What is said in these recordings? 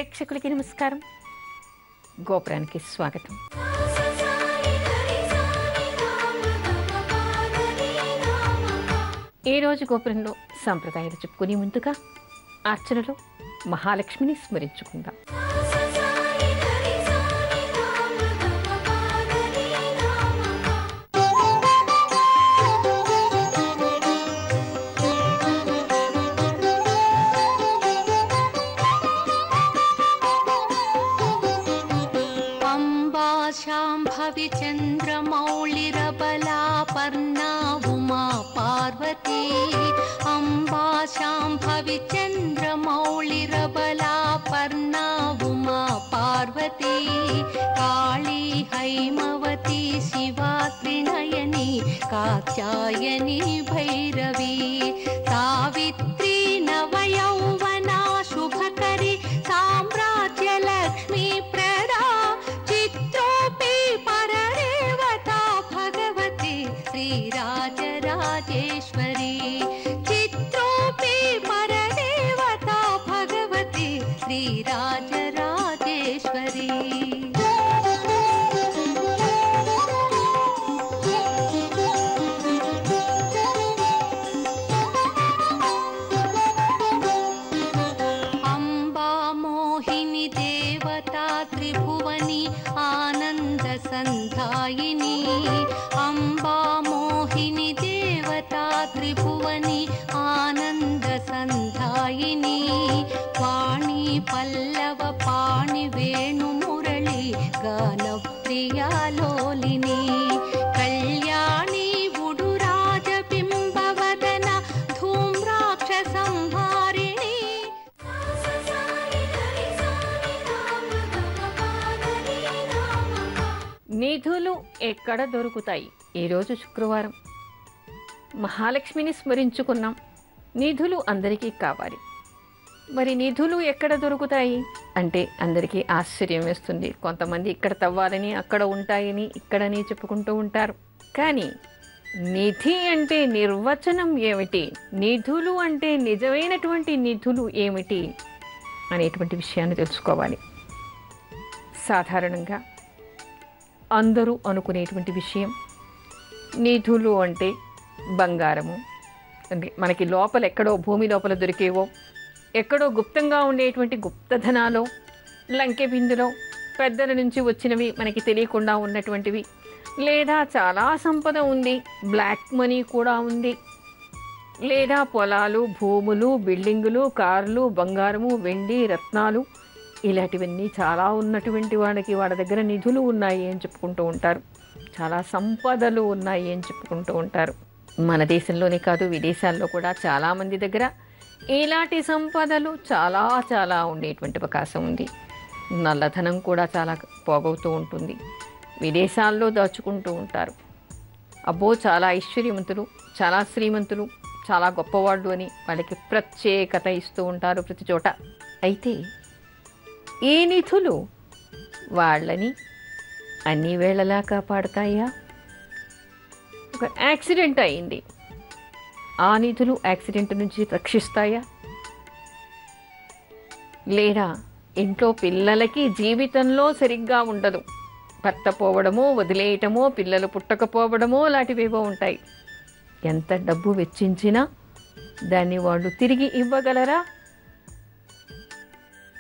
ప్రేక్షకులకి నమస్కారం. గోపురానికి స్వాగతం. ఈరోజు గోపురంలో సంప్రదాయాలు చెప్పుకునే ముందుగా అర్చనలో మహాలక్ష్మిని స్మరించుకుందాం. शाम्भवि चन्द्रमौळिरबला पर्णा उमा पार्वती. अम्बा शाम्भवि चन्द्रमौळिरबला पर्णा उमा पार्वती. काली हैमवती शिवा त्रिनयनी कात्यायनी भैरवी. सावित्री नवयौवना शुभकरी साम्राज्यलक्ष्मी प्रदा. श्रीराजराजेश्वरी चित्रोपि परदेवता भगवती श्रीराजराजेश्वरी. अम्बा मोहिनी देवता त्रिभुवनी आनंद संधायिनी. अम्बा मोहिनी देवता त्रिभुवनी आनंद संधायिनी. वाणी पल्लव पाणि वेणु मुरली गानप्रिया लोलिनी. कल्याणी उडुराज बिंबवदन धूम्राक्ष संहारिणी. నిధులు ఎక్కడ దొరుకుతాయి? ఈరోజు శుక్రవారం మహాలక్ష్మిని స్మరించుకున్నాం. నిధులు అందరికీ కావాలి. మరి నిధులు ఎక్కడ దొరుకుతాయి అంటే అందరికీ ఆశ్చర్యం వేస్తుంది. కొంతమంది ఇక్కడ తవ్వాలని, అక్కడ ఉంటాయని, ఇక్కడని చెప్పుకుంటూ ఉంటారు. కానీ నిధి అంటే నిర్వచనం ఏమిటి, నిధులు అంటే నిజమైనటువంటి నిధులు ఏమిటి అనేటువంటి విషయాన్ని తెలుసుకోవాలి. సాధారణంగా అందరూ అనుకునేటువంటి విషయం నిధులు అంటే బంగారము, అంటే మనకి లోపల ఎక్కడో భూమి లోపల దొరికేవో, ఎక్కడో గుప్తంగా ఉండేటువంటి గుప్తధనాలో, లంకె బిందులో పెద్దల నుంచి వచ్చినవి మనకి తెలియకుండా ఉన్నటువంటివి, లేదా చాలా సంపద ఉంది, బ్లాక్ మనీ కూడా ఉంది, లేదా పొలాలు, భూములు, బిల్డింగులు, కార్లు, బంగారము, వెండి, రత్నాలు, ఇలాంటివన్నీ చాలా ఉన్నటువంటి వాళ్ళ దగ్గర నిధులు ఉన్నాయి అని చెప్పుకుంటూ ఉంటారు. చాలా సంపదలు ఉన్నాయి అని చెప్పుకుంటూ ఉంటారు. మన దేశంలోనే కాదు, విదేశాల్లో కూడా చాలామంది దగ్గర ఇలాంటి సంపదలు చాలా చాలా ఉండేటువంటి అవకాశం ఉంది. నల్లధనం కూడా చాలా పోగవుతూ ఉంటుంది. విదేశాల్లో దాచుకుంటూ ఉంటారు. అబ్బో చాలా ఐశ్వర్యవంతులు, చాలా శ్రీమంతులు, చాలా గొప్పవాళ్ళు అని వాళ్ళకి ప్రత్యేకత ఇస్తూ ఉంటారు ప్రతి చోట. అయితే ఈ నిధులు వాళ్ళని అన్ని వేళలా కాపాడతాయా? ఒక యాక్సిడెంట్ అయింది, ఆ నిధులు యాక్సిడెంట్ నుంచి రక్షిస్తాయా? లేదా ఇంట్లో పిల్లలకి జీవితంలో సరిగ్గా ఉండదు, భర్త పోవడమో, వదిలేయటమో, పిల్లలు పుట్టకపోవడమో లాంటివేవో ఉంటాయి. ఎంత డబ్బు వెచ్చించినా దాన్ని వాళ్ళు తిరిగి ఇవ్వగలరా?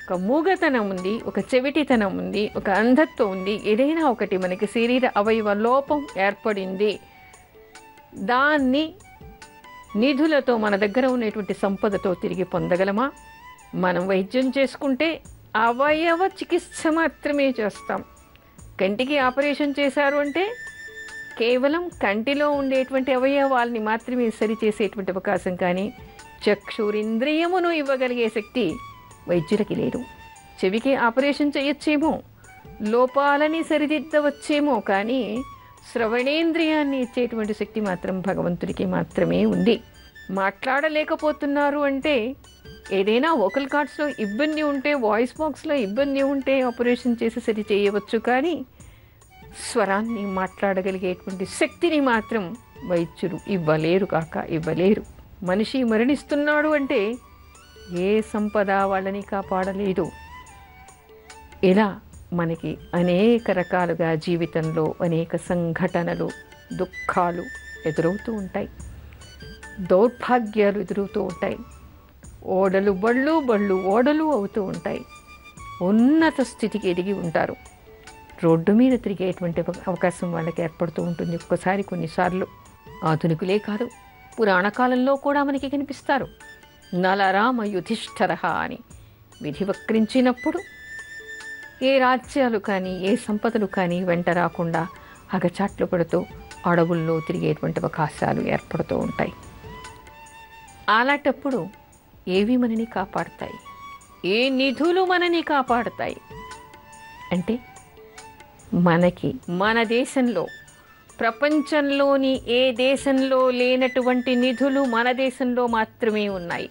ఒక మూగతనం ఉంది, ఒక చెవిటితనం ఉంది, ఒక అంధత్వం ఉంది, ఏదైనా ఒకటి మనకి శరీర అవయవ లోపం ఏర్పడింది, దాన్ని నిధులతో మన దగ్గర ఉన్నటువంటి సంపదతో తిరిగి పొందగలమా? మనం వైద్యం చేసుకుంటే అవయవ చికిత్స మాత్రమే చేస్తాం. కంటికి ఆపరేషన్ చేశారు అంటే కేవలం కంటిలో ఉండేటువంటి అవయవాల్ని మాత్రమే సరిచేసేటువంటి అవకాశం, కానీ చక్షురింద్రియమును ఇవ్వగలిగే శక్తి వైద్యులకి లేదు. చెవికి ఆపరేషన్ చేయొచ్చేమో, లోపాలని సరిదిద్దవచ్చేమో, కానీ శ్రవణేంద్రియాన్ని ఇచ్చేటువంటి శక్తి మాత్రం భగవంతుడికి మాత్రమే ఉంది. మాట్లాడలేకపోతున్నారు అంటే ఏదైనా వోకల్ కార్డ్స్లో ఇబ్బంది ఉంటే, వాయిస్ బాక్స్లో ఇబ్బంది ఉంటే ఆపరేషన్ చేసి సరి చేయవచ్చు, కానీ స్వరాన్ని మాట్లాడగలిగేటువంటి శక్తిని మాత్రం వైద్యులు ఇవ్వలేరు. మనిషి మరణిస్తున్నాడు అంటే ఏ సంపద వాళ్ళని కాపాడలేదు. ఇలా మనకి అనేక రకాలుగా జీవితంలో అనేక సంఘటనలు, దుఃఖాలు ఎదురవుతూ ఉంటాయి, దౌర్భాగ్యాలు ఎదురవుతూ ఉంటాయి, ఓడలు బళ్ళు, బళ్ళు ఓడలు అవుతూ ఉంటాయి. ఉన్నత స్థితికి ఎదిగి ఉంటారు, రోడ్డు మీద తిరిగేటువంటి అవకాశం వాళ్ళకి ఏర్పడుతూ ఉంటుంది. ఒక్కసారి కొన్నిసార్లు ఆధునికులే కాదు, పురాణ కాలంలో కూడా మనకి కనిపిస్తారు. నలరామ యుధిష్ఠర అని విధి వక్రించినప్పుడు ఏ రాజ్యాలు కానీ ఏ సంపదలు కానీ వెంట రాకుండా అగచాట్లు పడుతూ అడవుల్లో తిరిగేటువంటి అవకాశాలు ఏర్పడుతూ ఉంటాయి. అలాంటప్పుడు ఏవి మనని కాపాడుతాయి? ఏ నిధులు మనని కాపాడుతాయి అంటే, మనకి మన దేశంలో, ప్రపంచంలోని ఏ దేశంలో లేనటువంటి నిధులు మన దేశంలో మాత్రమే ఉన్నాయి.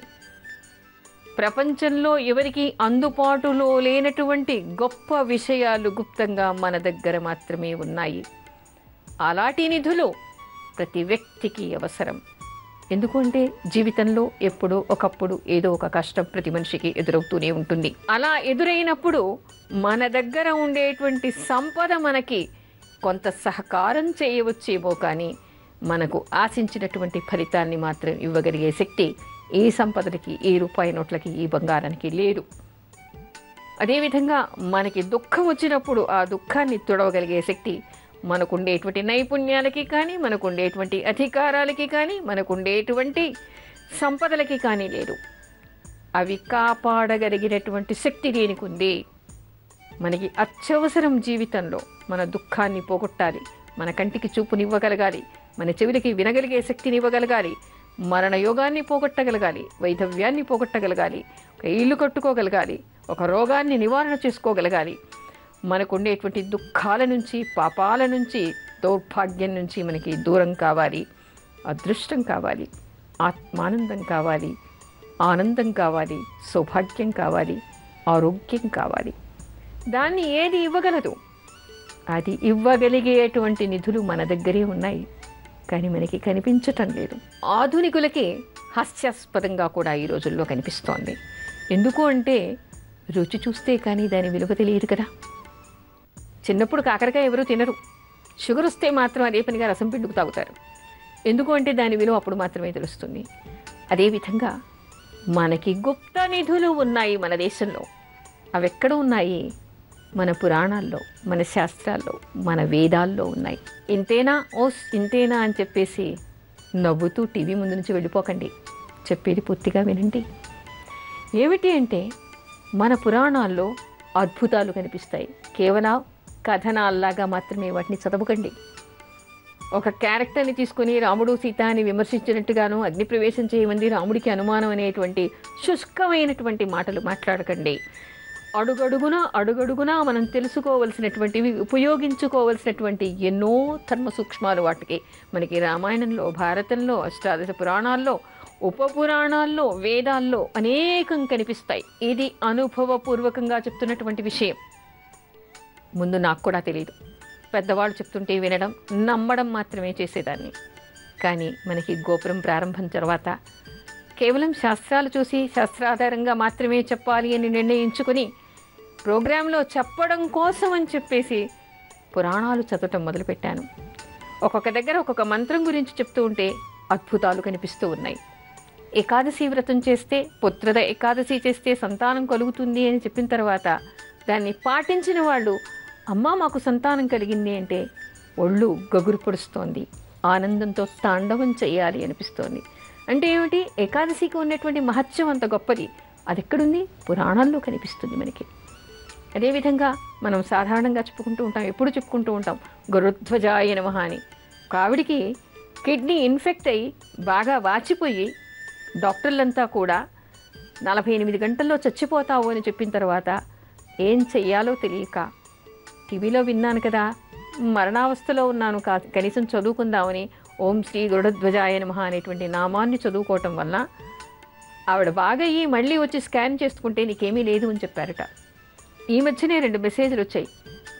ప్రపంచంలో ఎవరికి అందుబాటులో లేనటువంటి గొప్ప విషయాలు గుప్తంగా మన దగ్గర మాత్రమే ఉన్నాయి. అలాంటి నిధులు ప్రతి వ్యక్తికి అవసరం. ఎందుకంటే జీవితంలో ఎప్పుడో ఒకప్పుడు ఏదో ఒక కష్టం ప్రతి మనిషికి ఎదురవుతూనే ఉంటుంది. అలా ఎదురైనప్పుడు మన దగ్గర ఉండేటువంటి సంపద మనకి కొంత సహకారం చేయవచ్చేమో, కానీ మనకు ఆశించినటువంటి ఫలితాన్ని మాత్రం ఇవ్వగలిగే శక్తి ఏ సంపదలకి, ఏ రూపాయి నోట్లకి, ఈ బంగారానికి లేదు. అదేవిధంగా మనకి దుఃఖం వచ్చినప్పుడు ఆ దుఃఖాన్ని తుడవగలిగే శక్తి మనకుండేటువంటి నైపుణ్యాలకి కానీ, మనకుండేటువంటి అధికారాలకి కానీ, మనకుండేటువంటి సంపదలకి కానీ లేదు. అవి కాపాడగలిగినటువంటి శక్తి దేనికి ఉంది? మనకి అత్యవసరం జీవితంలో మన దుఃఖాన్ని పోగొట్టాలి, మన కంటికి చూపునివ్వగలగాలి, మన చెవులకి వినగలిగే శక్తిని ఇవ్వగలగాలి, మరణ యోగాన్ని పోగొట్టగలగాలి, వైధవ్యాన్ని పోగొట్టగలగాలి, ఒక ఇల్లు కట్టుకోగలగాలి, ఒక రోగాన్ని నివారణ చేసుకోగలగాలి. మనకు ఉండేటువంటి దుఃఖాల నుంచి, పాపాల నుంచి, దౌర్భాగ్యం నుంచి మనకి దూరం కావాలి, అదృష్టం కావాలి, ఆత్మానందం కావాలి, ఆనందం కావాలి, సౌభాగ్యం కావాలి, ఆరోగ్యం కావాలి. దాన్ని ఏది ఇవ్వగలదు? అది ఇవ్వగలిగేటువంటి నిధులు మన దగ్గరే ఉన్నాయి, కానీ మనకి కనిపించటం లేదు. ఆధునికులకి హాస్యాస్పదంగా కూడా ఈ రోజుల్లో కనిపిస్తోంది. ఎందుకు అంటే రుచి చూస్తే కానీ దాని విలువ తెలియదు కదా. చిన్నప్పుడు కాకరకాయ ఎవరూ తినరు, షుగర్ వస్తే మాత్రం అదే పనిగా రసం పిండుకు తాగుతారు. ఎందుకు అంటే దాని విలువ అప్పుడు మాత్రమే తెలుస్తుంది. అదేవిధంగా మనకి గుప్త నిధులు ఉన్నాయి మన దేశంలో. అవి ఎక్కడ ఉన్నాయి? మన పురాణాల్లో, మన శాస్త్రాల్లో, మన వేదాల్లో ఉన్నాయి. ఇంతేనా ఇంతేనా అని చెప్పేసి నవ్వుతూ టీవీ ముందు నుంచి వెళ్ళిపోకండి, చెప్పేది పూర్తిగా వినండి. ఏమిటి అంటే, మన పురాణాల్లో అద్భుతాలు కనిపిస్తాయి. కేవలం కథనాల్లాగా మాత్రమే వాటిని చదవకండి. ఒక క్యారెక్టర్ని తీసుకుని రాముడు సీత అని విమర్శించినట్టుగాను, అగ్నిప్రవేశం చేయమంది రాముడికి అనుమానం అనేటువంటి శుష్కమైనటువంటి మాటలు మాట్లాడకండి. అడుగడుగునా మనం తెలుసుకోవలసినటువంటివి, ఉపయోగించుకోవలసినటువంటి ఎన్నో ధర్మ సూక్ష్మాలు వాటికి మనకి రామాయణంలో, భారతంలో, అష్టాదశ పురాణాల్లో, ఉపపురాణాల్లో, వేదాల్లో అనేకం కనిపిస్తాయి. ఇది అనుభవపూర్వకంగా చెప్తున్నటువంటి విషయం. ముందు నాకు కూడా తెలియదు, పెద్దవాళ్ళు చెప్తుంటే వినడం, నమ్మడం మాత్రమే చేసేదాన్ని. కానీ మనకి గోపురం ప్రారంభం తర్వాత కేవలం శాస్త్రాలు చూసి శాస్త్రాధారంగా మాత్రమే చెప్పాలి అని నిర్ణయించుకుని ప్రోగ్రాంలో చెప్పడం కోసం అని చెప్పేసి పురాణాలు చదవటం మొదలుపెట్టాను. ఒక్కొక్క దగ్గర ఒక్కొక్క మంత్రం గురించి చెప్తూ ఉంటే అద్భుతాలు కనిపిస్తూ ఉన్నాయి. ఏకాదశి వ్రతం చేస్తే, పుత్రద ఏకాదశి చేస్తే సంతానం కలుగుతుంది అని చెప్పిన తర్వాత దాన్ని పాటించిన వాళ్ళు, అమ్మ మాకు సంతానం కలిగింది అంటే ఒళ్ళు గగురు పొడుస్తోంది, ఆనందంతో తాండవం చేయాలి అనిపిస్తోంది. అంటే ఏమిటి? ఏకాదశికి ఉన్నటువంటి మహత్యం అంత గొప్పది. అది ఎక్కడుంది? పురాణాల్లో కనిపిస్తుంది మనకి. అదేవిధంగా మనం సాధారణంగా ఎప్పుడు చెప్పుకుంటూ ఉంటాం గరుధ్వజాయ నమః అని. ఒక ఆవిడికి కిడ్నీ ఇన్ఫెక్ట్ అయ్యి బాగా వాచిపోయి డాక్టర్లంతా కూడా 48 గంటల్లో చచ్చిపోతావు అని చెప్పిన తర్వాత ఏం చెయ్యాలో తెలియక, టీవీలో విన్నాను కదా, మరణావస్థలో ఉన్నాను, కనీసం చదువుకుందామని ఓం శ్రీ గరుడధ్వజాయ నమః అనేటువంటి నామాన్ని చదువుకోవటం వల్ల ఆవిడ బాగా అయ్యి మళ్ళీ వచ్చి స్కాన్ చేసుకుంటే నీకేమీ లేదు అని చెప్పారట. ఈ మధ్యనే 2 మెసేజ్లు వచ్చాయి.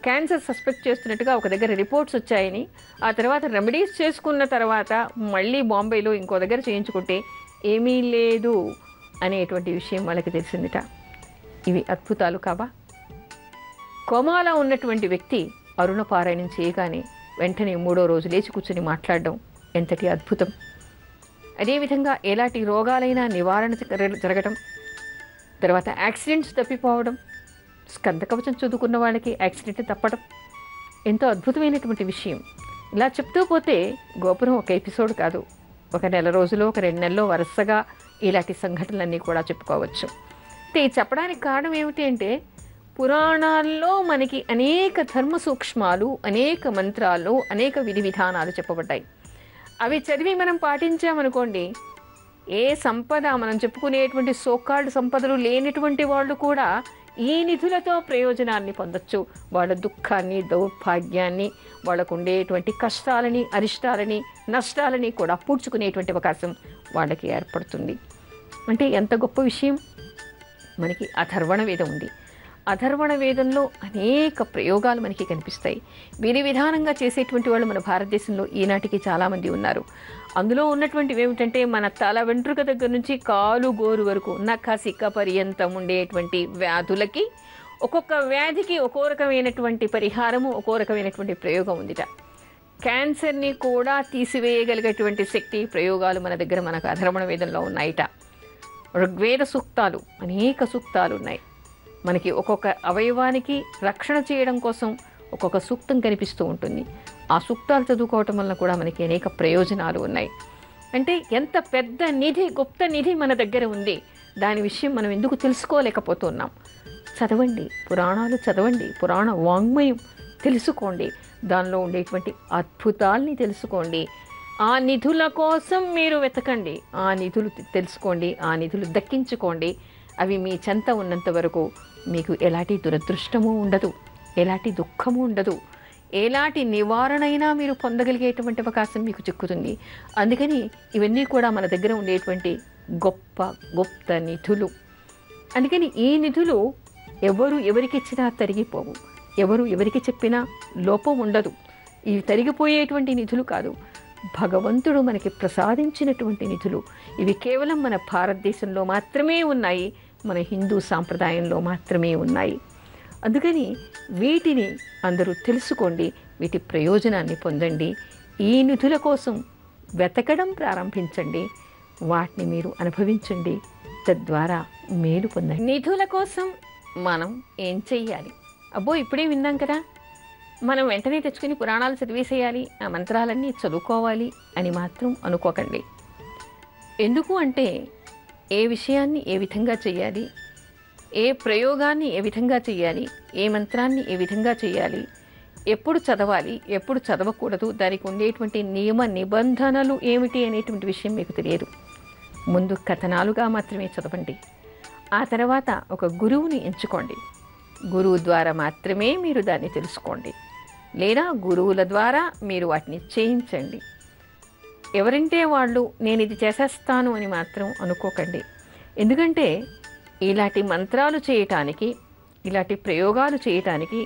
క్యాన్సర్ సస్పెక్ట్ చేస్తున్నట్టుగా ఒక దగ్గర రిపోర్ట్స్ వచ్చాయని, ఆ తర్వాత రెమెడీస్ చేసుకున్న తర్వాత మళ్ళీ బాంబేలో ఇంకో దగ్గర చేయించుకుంటే ఏమీ లేదు అనేటువంటి విషయం వాళ్ళకి తెలిసిందిట. ఇవి అద్భుతాలు కావా? కోమాలో ఉన్నటువంటి వ్యక్తి అరుణపారాయణం చేయగానే వెంటనే 3వ రోజు లేచి కూర్చొని మాట్లాడడం ఎంతటి అద్భుతం. అదేవిధంగా ఎలాంటి రోగాలైనా నివారణ జరగటం, తర్వాత యాక్సిడెంట్స్ తప్పిపోవడం, స్కంద కవచం చదువుకున్న వాళ్ళకి యాక్సిడెంట్ తప్పడం ఎంతో అద్భుతమైనటువంటి విషయం. ఇలా చెప్తూ పోతే గోపురం ఒక ఎపిసోడ్ కాదు, ఒక నెల రోజులో, ఒక 2 నెలల్లో వరుసగా ఇలాంటి సంఘటనలన్నీ కూడా చెప్పుకోవచ్చు. అయితే చెప్పడానికి కారణం ఏమిటి అంటే, పురాణాల్లో మనకి అనేక ధర్మ సూక్ష్మాలు, అనేక మంత్రాలు, అనేక విధి విధానాలు చెప్పబడ్డాయి. అవి చదివి మనం పాటించామనుకోండి, ఏ సంపద మనం చెప్పుకునేటువంటి సోకాల్డ్ సంపదలు లేనటువంటి వాళ్ళు కూడా ఈ నిధులతో ప్రయోజనాన్ని పొందొచ్చు. వాళ్ళ దుఃఖాన్ని, దౌర్భాగ్యాన్ని, వాళ్ళకు ఉండేటువంటి కష్టాలని, అరిష్టాలని, నష్టాలని కూడా పూడ్చుకునేటువంటి అవకాశం వాళ్ళకి ఏర్పడుతుంది. అంటే ఎంత గొప్ప విషయం. మనకి అథర్వణ వేదం ఉంది. అథర్వణ వేదంలో అనేక ప్రయోగాలు మనకి కనిపిస్తాయి. విధి విధానంగా చేసేటువంటి వాళ్ళు మన భారతదేశంలో ఈనాటికి చాలామంది ఉన్నారు. అందులో ఉన్నటువంటివి ఏమిటంటే, మన తల వెంట్రుక దగ్గర నుంచి కాలు గోరు వరకు నఖసిక పర్యంతం ఉండేటువంటి వ్యాధులకి, ఒక్కొక్క వ్యాధికి ఒక్కో రకమైనటువంటి పరిహారము, ఒక్కో రకమైనటువంటి ప్రయోగం ఉందిట. క్యాన్సర్ని కూడా తీసివేయగలిగేటువంటి శక్తి, ప్రయోగాలు మన దగ్గర మనకు అథర్వణ వేదంలో ఉన్నాయిట. ఋగ్వేద సూక్తాలు, అనేక సూక్తాలు ఉన్నాయి. మనకి ఒక్కొక్క అవయవానికి రక్షణ చేయడం కోసం ఒక్కొక్క సూక్తం కనిపిస్తూ ఉంటుంది. ఆ సూక్తాలు చదువుకోవటం వల్ల కూడా మనకి అనేక ప్రయోజనాలు ఉన్నాయి. అంటే ఎంత పెద్ద నిధి, గుప్త నిధి మన దగ్గర ఉంది. దాని విషయం మనం ఎందుకు తెలుసుకోలేకపోతున్నాం? చదవండి, పురాణాలు చదవండి, పురాణ వాంగ్మయం తెలుసుకోండి, దానిలో ఉండేటువంటి అద్భుతాల్ని తెలుసుకోండి. ఆ నిధుల కోసం మీరు వెతకండి, ఆ నిధులు తెలుసుకోండి, ఆ నిధులు దక్కించుకోండి. అవి మీ చెంత ఉన్నంత వరకు మీకు ఎలాంటి దురదృష్టము ఉండదు, ఎలాంటి దుఃఖము ఉండదు, ఎలాంటి నివారణ అయినా మీరు పొందగలిగేటువంటి అవకాశం మీకు చిక్కుతుంది. అందుకని ఇవన్నీ కూడా మన దగ్గర ఉండేటువంటి గొప్ప గుప్త నిధులు. అందుకని ఈ నిధులు ఎవరు ఎవరికి ఇచ్చినా తరిగిపోవు, ఎవరు ఎవరికి చెప్పినా లోపం ఉండదు. ఇవి తరిగిపోయేటువంటి నిధులు కాదు, భగవంతుడు మనకి ప్రసాదించినటువంటి నిధులు. ఇవి కేవలం మన భారతదేశంలో మాత్రమే ఉన్నాయి, మన హిందూ సాంప్రదాయంలో మాత్రమే ఉన్నాయి. అందుకని వీటిని అందరూ తెలుసుకోండి, వీటి ప్రయోజనాన్ని పొందండి. ఈ నిధుల కోసం వెతకడం ప్రారంభించండి, వాటిని మీరు అనుభవించండి, తద్వారా మేలు పొందండి. నిధుల కోసం మనం ఏం చెయ్యాలి? అబ్బో ఇప్పుడే విన్నాం కదా, మనం వెంటనే తెచ్చుకుని పురాణాలు చదివేసేయాలి, ఆ మంత్రాలన్నీ చదువుకోవాలి అని మాత్రం అనుకోకండి. ఎందుకు అంటే, ఏ విషయాన్ని ఏ విధంగా చేయాలి, ఏ ప్రయోగాన్ని ఏ విధంగా చేయాలి, ఏ మంత్రాన్ని ఏ విధంగా చేయాలి, ఎప్పుడు చదవాలి, ఎప్పుడు చదవకూడదు, దానికి ఉండేటువంటి నియమ నిబంధనలు ఏమిటి అనేటువంటి విషయం మీకు తెలియదు. ముందు కథనాలుగా మాత్రమే చదవండి. ఆ తర్వాత ఒక గురువుని ఎంచుకోండి. గురువు ద్వారా మాత్రమే మీరు దాన్ని తెలుసుకోండి, లేదా గురువుల ద్వారా మీరు వాటిని చేయించండి. ఎవరంటే వాళ్ళు నేను ఇది చేసేస్తాను అని మాత్రం అనుకోకండి. ఎందుకంటే ఇలాంటి మంత్రాలు చేయటానికి, ఇలాంటి ప్రయోగాలు చేయటానికి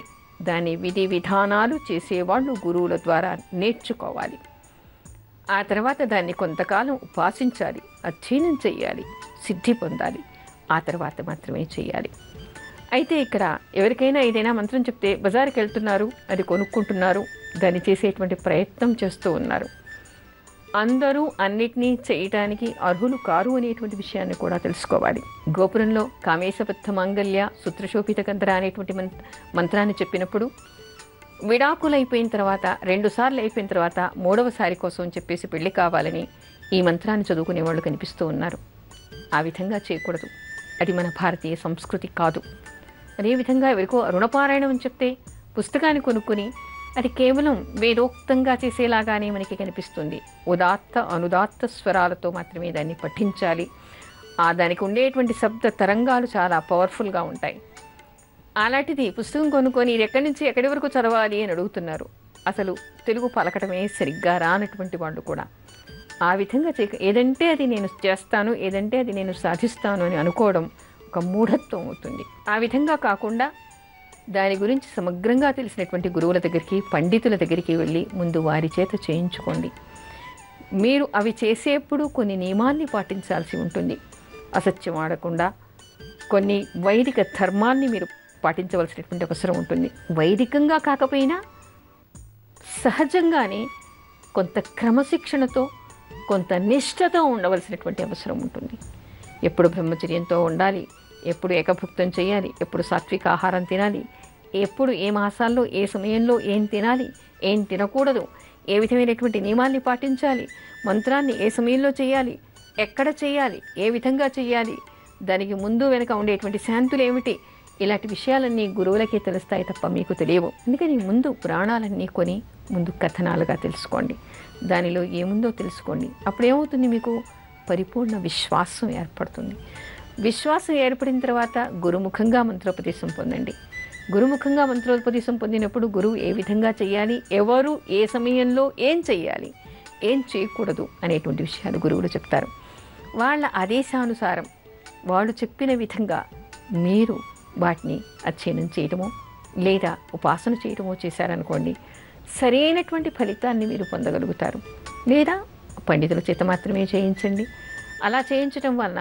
దాని విధి విధానాలు చేసేవాళ్ళు గురువుల ద్వారా నేర్చుకోవాలి. ఆ తర్వాత దాన్ని కొంతకాలం ఉపాసించాలి, అధ్యయనం చేయాలి, సిద్ధి పొందాలి. ఆ తర్వాత మాత్రమే చేయాలి. అయితే ఇక్కడ ఎవరికైనా ఏదైనా మంత్రం చెప్తే బజారుకి వెళ్తున్నారు, అది కొనుక్కుంటున్నారు, దాన్ని చేసేటువంటి ప్రయత్నం చేస్తూ ఉన్నారు. అందరూ అన్నిటినీ చేయటానికి అర్హులు కారు అనేటువంటి విషయాన్ని కూడా తెలుసుకోవాలి. గోపురంలో కామేశబద్ధ మాంగళ్య సూత్రశోభిత గంధర అనేటువంటి మంత్రాన్ని చెప్పినప్పుడు విడాకులైపోయిన తర్వాత 2 సార్లు అయిపోయిన తర్వాత 3వసారి కోసం చెప్పేసి పెళ్లి కావాలని ఈ మంత్రాన్ని చదువుకునే వాళ్ళు కనిపిస్తూ ఉన్నారు. ఆ విధంగా చేయకూడదు, అది మన భారతీయ సంస్కృతి కాదు. అదేవిధంగా ఎవరికో రుణపారాయణం అని చెప్తే పుస్తకాన్ని కొనుక్కొని అది కేవలం వేదోక్తంగా చేసేలాగానే మనకి కనిపిస్తుంది. ఉదాత్త అనుదాత్త స్వరాలతో మాత్రమే దాన్ని పఠించాలి. దానికి ఉండేటువంటి శబ్ద తరంగాలు చాలా పవర్ఫుల్గా ఉంటాయి. అలాంటిది పుస్తకం కొనుక్కొని ఇది ఎక్కడి నుంచి ఎక్కడి వరకు చదవాలి అని అడుగుతున్నారు. అసలు తెలుగు పలకటమే సరిగ్గా రానటువంటి వాళ్ళు కూడా ఆ విధంగా ఏదంటే అది నేను చేస్తాను, ఏదంటే అది నేను సాధిస్తాను అని అనుకోవడం ఒక మూఢత్వం అవుతుంది. ఆ విధంగా కాకుండా దాని గురించి సమగ్రంగా తెలిసినటువంటి గురువుల దగ్గరికి, పండితుల దగ్గరికి వెళ్ళి ముందు వారి చేత చేయించుకోండి. మీరు అవి చేసేప్పుడు కొన్ని నియమాల్ని పాటించాల్సి ఉంటుంది. అసత్యం ఆడకుండా కొన్ని వైదిక ధర్మాన్ని మీరు పాటించవలసినటువంటి అవసరం ఉంటుంది. వైదికంగా కాకపోయినా సహజంగానే కొంత క్రమశిక్షణతో కొంత నిష్ఠతో ఉండవలసినటువంటి అవసరం ఉంటుంది. ఎప్పుడు బ్రహ్మచర్యంతో ఉండాలి, ఎప్పుడు ఏకభుక్తం చేయాలి, ఎప్పుడు సాత్విక ఆహారం తినాలి, ఎప్పుడు ఏ మాసాల్లో ఏ సమయంలో ఏం తినాలి, ఏం తినకూడదు, ఏ విధమైనటువంటి నియమాల్ని పాటించాలి, మంత్రాన్ని ఏ సమయంలో చేయాలి, ఎక్కడ చేయాలి, ఏ విధంగా చేయాలి, దానికి ముందు వెనుక ఉండేటువంటి శాంతులు ఏమిటి, ఇలాంటి విషయాలన్నీ గురువులకే తెలుస్తాయి తప్ప మీకు తెలియవు. అందుకని ముందు పురాణాలన్నీ కొని ముందు కథనాలుగా తెలుసుకోండి, దానిలో ఏముందో తెలుసుకోండి. అప్పుడు ఏమవుతుంది, మీకు పరిపూర్ణ విశ్వాసం ఏర్పడుతుంది. విశ్వాసం ఏర్పడిన తర్వాత గురుముఖంగా మంత్రోపదేశం పొందండి. గురుముఖంగా మంత్రోపదేశం పొందినప్పుడు గురువు ఏ విధంగా చేయాలి, ఎవరు ఏ సమయంలో ఏం చేయాలి, ఏం చేయకూడదు అనేటువంటి విషయాలు గురువులు చెప్తారు. వాళ్ళ ఆదేశానుసారం వాళ్ళు చెప్పిన విధంగా మీరు వాటిని అధ్యయనం చేయడమో లేదా ఉపాసన చేయడమో చేశారనుకోండి, సరైనటువంటి ఫలితాన్ని మీరు పొందగలుగుతారు. లేదా పండితుల చేత మాత్రమే చేయించండి. అలా చేయించడం వలన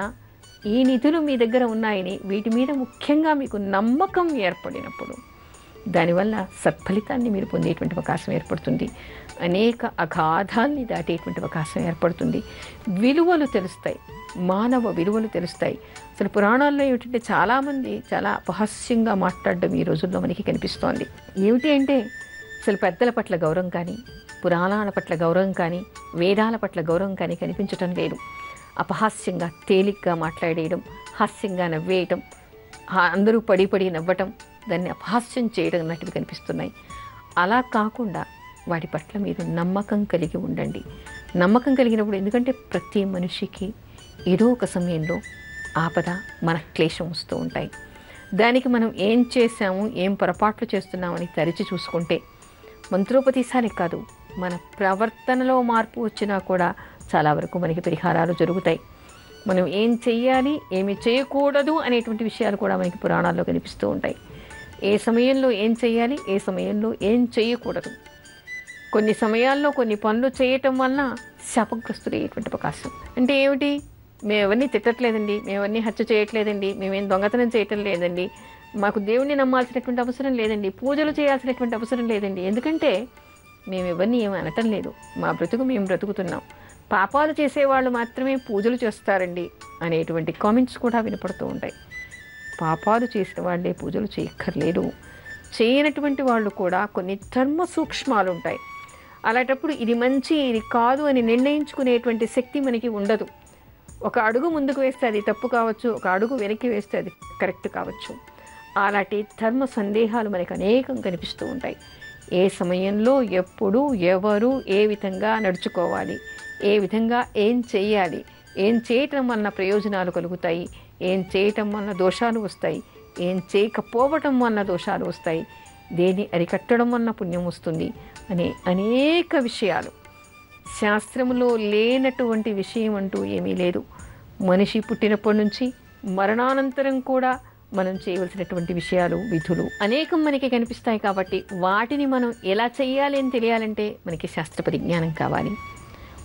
ఈ నిధులు మీ దగ్గర ఉన్నాయని వీటి మీద ముఖ్యంగా మీకు నమ్మకం ఏర్పడినప్పుడు దానివల్ల సత్ఫలితాన్ని మీరు పొందేటువంటి అవకాశం ఏర్పడుతుంది. అనేక అగాధాల్ని దాటేటువంటి అవకాశం ఏర్పడుతుంది. విలువలు తెలుస్తాయి, మానవ విలువలు తెలుస్తాయి. అసలు పురాణాల్లో ఏమిటంటే చాలామంది చాలా అపహాస్యంగా మాట్లాడడం ఈ రోజుల్లో మనకి కనిపిస్తోంది. ఏమిటి అంటే అసలు పెద్దల పట్ల గౌరవం కానీ, పురాణాల పట్ల గౌరవం కానీ, వేదాల పట్ల గౌరవం కానీ కనిపించటం లేదు. అపహాస్యంగా తేలిగ్గా మాట్లాడేయడం, హాస్యంగా నవ్వేయటం, అందరూ పడి పడి నవ్వటం, దాన్ని అపహాస్యం చేయడం అన్నట్టుగా కనిపిస్తున్నాయి. అలా కాకుండా వాటి పట్ల మీరు నమ్మకం కలిగి ఉండండి. నమ్మకం కలిగినప్పుడు, ఎందుకంటే ప్రతి మనిషికి ఏదో ఒక సమయంలో ఆపద, మన క్లేశం వస్తూ ఉంటాయి. దానికి మనం ఏం చేశాము, ఏం పొరపాట్లు చేస్తున్నామని తరిచి చూసుకుంటే మంత్రోపదేశాలే కాదు, మన ప్రవర్తనలో మార్పు వచ్చినా కూడా చాలా వరకు మనకి పరిహారాలు జరుగుతాయి. మనం ఏం చెయ్యాలి, ఏమి చేయకూడదు అనేటువంటి విషయాలు కూడా మనకి పురాణాల్లో కనిపిస్తూ ఉంటాయి. ఏ సమయంలో ఏం చేయాలి, ఏ సమయంలో ఏం చేయకూడదు. కొన్ని సమయాల్లో కొన్ని పనులు చేయటం వలన శాపగ్రస్తులయ్యేటువంటి అవకాశం. అంటే ఏమిటి, మేమెవన్నీ తిట్టట్లేదండి, మేమెవన్నీ హత్య చేయట్లేదండి, మేమేం దొంగతనం చేయటం లేదండి, మాకు దేవుణ్ణి నమ్మాల్సినటువంటి అవసరం లేదండి, పూజలు చేయాల్సినటువంటి అవసరం లేదండి, ఎందుకంటే మేము ఎవరిని ఏమి అనటం లేదు, మా బ్రతుకు మేము బ్రతుకుతున్నాం, పాపాలు చేసేవాళ్ళు మాత్రమే పూజలు చేస్తారండి అనేటువంటి కామెంట్స్ కూడా వినపడుతూ ఉంటాయి. పాపాలు చేసిన వాళ్ళే పూజలు చేయక్కర్లేదు. చేయనటువంటి వాళ్ళు కూడా కొన్ని ధర్మ సూక్ష్మాలు ఉంటాయి. అలాంటప్పుడు ఇది మంచి, ఇది కాదు అని నిర్ణయించుకునేటువంటి శక్తి మనకి ఉండదు. ఒక అడుగు ముందుకు వేస్తే అది తప్పు కావచ్చు, ఒక అడుగు వెనక్కి వేస్తే అది కరెక్ట్ కావచ్చు. అలాంటి ధర్మ సందేహాలు మనకు అనేకం కనిపిస్తూ ఉంటాయి. ఏ సమయంలో ఎప్పుడు ఎవరు ఏ విధంగా నడుచుకోవాలి, ఏ విధంగా ఏం చేయాలి, ఏం చేయటం వలన ప్రయోజనాలు కలుగుతాయి, ఏం చేయటం వలన దోషాలు వస్తాయి, ఏం చేయకపోవటం వలన దోషాలు వస్తాయి, దేన్ని అరికట్టడం వలన పుణ్యం వస్తుంది అనే అనేక విషయాలు. శాస్త్రములో లేనటువంటి విషయం అంటూ ఏమీ లేదు. మనిషి పుట్టినప్పటి నుంచి మరణానంతరం కూడా మనం చేయవలసినటువంటి విషయాలు, విధులు అనేకం మనకి కనిపిస్తాయి. కాబట్టి వాటిని మనం ఎలా చేయాలి అని తెలియాలంటే మనకి శాస్త్ర పరిజ్ఞానం కావాలి.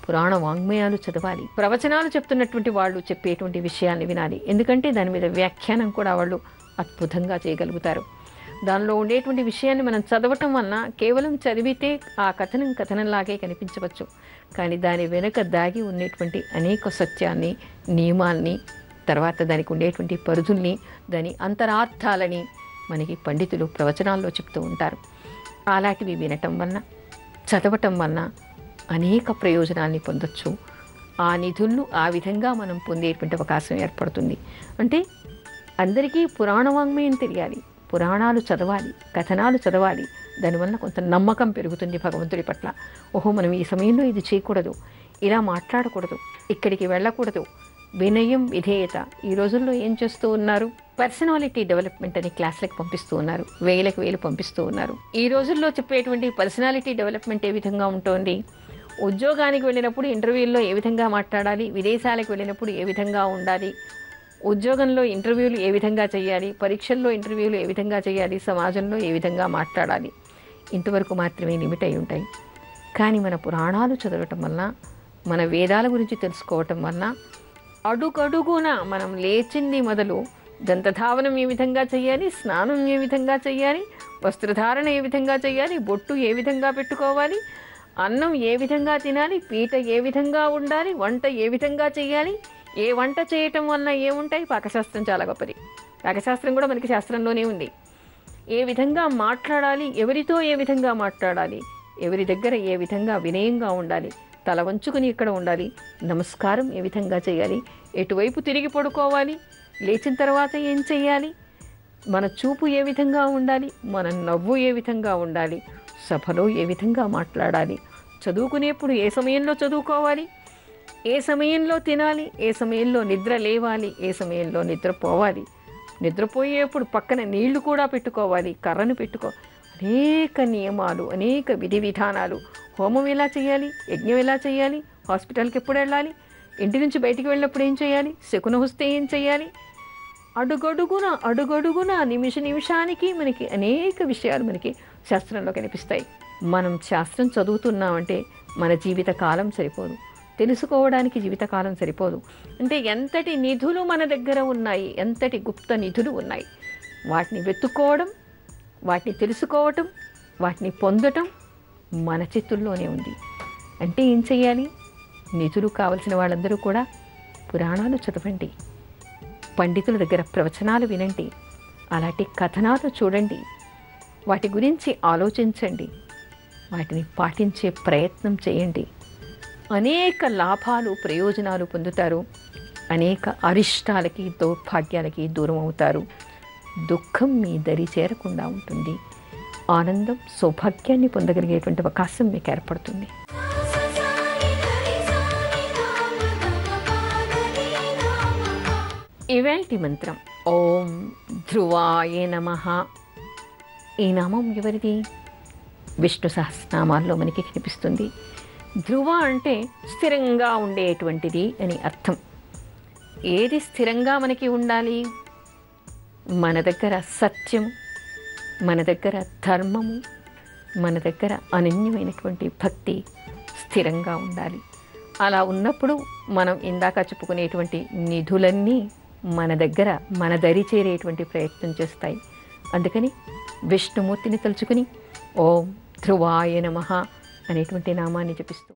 పురాణ వాంగ్మయాలు చదవాలి, ప్రవచనాలు చెప్తున్నటువంటి వాళ్ళు చెప్పేటువంటి విషయాన్ని వినాలి. ఎందుకంటే దాని మీద వ్యాఖ్యానం కూడా వాళ్ళు అద్భుతంగా చేయగలుగుతారు. దానిలో ఉండేటువంటి విషయాన్ని మనం చదవటం వలన కేవలం చదివితే ఆ కథనంలాగే కనిపించవచ్చు, కానీ దాని వెనుక దాగి ఉండేటువంటి అనేక సత్యాన్ని, నియమాల్ని, తర్వాత దానికి ఉండేటువంటి పరిధుల్ని, దాని అంతరార్థాలని మనకి పండితులు ప్రవచనాల్లో చెప్తూ ఉంటారు. అలాంటివి వినటం వలన, చదవటం వలన అనేక ప్రయోజనాల్ని పొందొచ్చు. ఆ నిధులను ఆ విధంగా మనం పొందేటువంటి అవకాశం ఏర్పడుతుంది. అంటే అందరికీ పురాణ వాంగ్మయం తెలియాలి, పురాణాలు చదవాలి, కథనాలు చదవాలి. దానివల్ల కొంత నమ్మకం పెరుగుతుంది భగవంతుడి పట్ల. ఓహో, మనం ఈ సమయంలో ఇది చేయకూడదు, ఇలా మాట్లాడకూడదు, ఇక్కడికి వెళ్ళకూడదు. వినయం, విధేయత. ఈ రోజుల్లో ఏం చేస్తూ ఉన్నారు, పర్సనాలిటీ డెవలప్మెంట్ అని క్లాసులకు పంపిస్తూ ఉన్నారు, వేలకు వేలు పంపిస్తూ ఉన్నారు. ఈ రోజుల్లో చెప్పేటువంటి పర్సనాలిటీ డెవలప్మెంట్ ఏ విధంగా ఉంటుంది, ఉద్యోగానికి వెళ్ళినప్పుడు ఇంటర్వ్యూల్లో ఏ విధంగా మాట్లాడాలి, విదేశాలకు వెళ్ళినప్పుడు ఏ విధంగా ఉండాలి, ఉద్యోగంలో ఇంటర్వ్యూలు ఏ విధంగా చేయాలి, పరీక్షల్లో ఇంటర్వ్యూలు ఏ విధంగా చేయాలి, సమాజంలో ఏ విధంగా మాట్లాడాలి, ఇంతవరకు మాత్రమే లిమిట్ అయి ఉంటాయి. కానీ మన పురాణాలు చదవటం వలన, మన వేదాల గురించి తెలుసుకోవటం వలన అడుగడుగున మనం లేచింది మొదలు దంతధావనం ఏ విధంగా చేయాలి, స్నానం ఏ విధంగా చేయాలి, వస్త్రధారణ ఏ విధంగా చేయాలి, బొట్టు ఏ విధంగా పెట్టుకోవాలి, అన్నం ఏ విధంగా తినాలి, పీట ఏ విధంగా ఉండాలి, వంట ఏ విధంగా చేయాలి, ఏ వంట చేయటం వల్ల ఏముంటాయి. పాకశాస్త్రం చాలా గొప్పది. పాకశాస్త్రం కూడా మనకి శాస్త్రంలోనే ఉంది. ఏ విధంగా మాట్లాడాలి, ఎవరితో ఏ విధంగా మాట్లాడాలి, ఎవరి దగ్గర ఏ విధంగా వినయంగా ఉండాలి, తల వంచుకుని ఇక్కడ ఉండాలి, నమస్కారం ఏ విధంగా చేయాలి, ఎటువైపు తిరిగి పడుకోవాలి, లేచిన తర్వాత ఏం చేయాలి, మన చూపు ఏ విధంగా ఉండాలి, మన నవ్వు ఏ విధంగా ఉండాలి, సభలో ఏ విధంగా మాట్లాడాలి, చదువుకునేప్పుడు ఏ సమయంలో చదువుకోవాలి, ఏ సమయంలో తినాలి, ఏ సమయంలో నిద్ర లేవాలి, ఏ సమయంలో నిద్రపోవాలి, నిద్రపోయేప్పుడు పక్కన నీళ్లు కూడా పెట్టుకోవాలి, కర్రను అనేక నియమాలు, అనేక విధి విధానాలు. హోమం ఎలా చేయాలి, యజ్ఞం ఎలా చేయాలి, హాస్పిటల్కి ఎప్పుడు వెళ్ళాలి, ఇంటి నుంచి బయటికి వెళ్ళినప్పుడు ఏం చేయాలి, శకునం వస్తే ఏం చేయాలి, అడుగడుగున నిమిషానికి మనకి అనేక విషయాలు మనకి శాస్త్రంలో కనిపిస్తాయి. మనం శాస్త్రం చదువుతున్నామంటే మన జీవితకాలం సరిపోదు, తెలుసుకోవడానికి జీవితకాలం సరిపోదు. అంటే ఎంతటి నిధులు మన దగ్గర ఉన్నాయి, ఎంతటి గుప్త నిధులు ఉన్నాయి. వాటిని వెతుక్కోవడం, వాటిని తెలుసుకోవటం, వాటిని పొందటం మన చేతుల్లోనే ఉంది. అంటే ఏం చెయ్యాలి? నిధులు కావలసిన వాళ్ళందరూ కూడా పురాణాలు చదవండి, పండితుల దగ్గర ప్రవచనాలు వినండి, అలాంటి కథనాలు చూడండి, వాటి గురించి ఆలోచించండి, వాటిని పాటించే ప్రయత్నం చేయండి. అనేక లాభాలు, ప్రయోజనాలు పొందుతారు. అనేక అరిష్టాలకి, దౌర్భాగ్యాలకి దూరం అవుతారు. దుఃఖం మీ దరి చేరకుండా ఉంటుంది. ఆనందం, సౌభాగ్యాన్ని పొందగలిగేటువంటి అవకాశం మీకు ఏర్పడుతుంది. ఇవాల్టి మంత్రం ఓం ధ్రువాయ నమః. ఈ నామం ఎవరిది? విష్ణు సహస్రనామాల్లో మనకి కనిపిస్తుంది. ధ్రువ అంటే స్థిరంగా ఉండేటువంటిది అని అర్థం. ఏది స్థిరంగా మనకి ఉండాలి? మన దగ్గర సత్యం, మన దగ్గర ధర్మము, మన దగ్గర అనన్యమైనటువంటి భక్తి స్థిరంగా ఉండాలి. అలా ఉన్నప్పుడు మనం ఇందాక చెప్పుకునేటువంటి నిధులన్నీ మన దగ్గర, మన దరి చేరేటువంటి ప్రయత్నం చేస్తాయి. అందుకని విష్ణుమూర్తిని తలుచుకుని ఓం ధ్రువాయ నమః అనేటువంటి నామాన్ని జపిస్తూ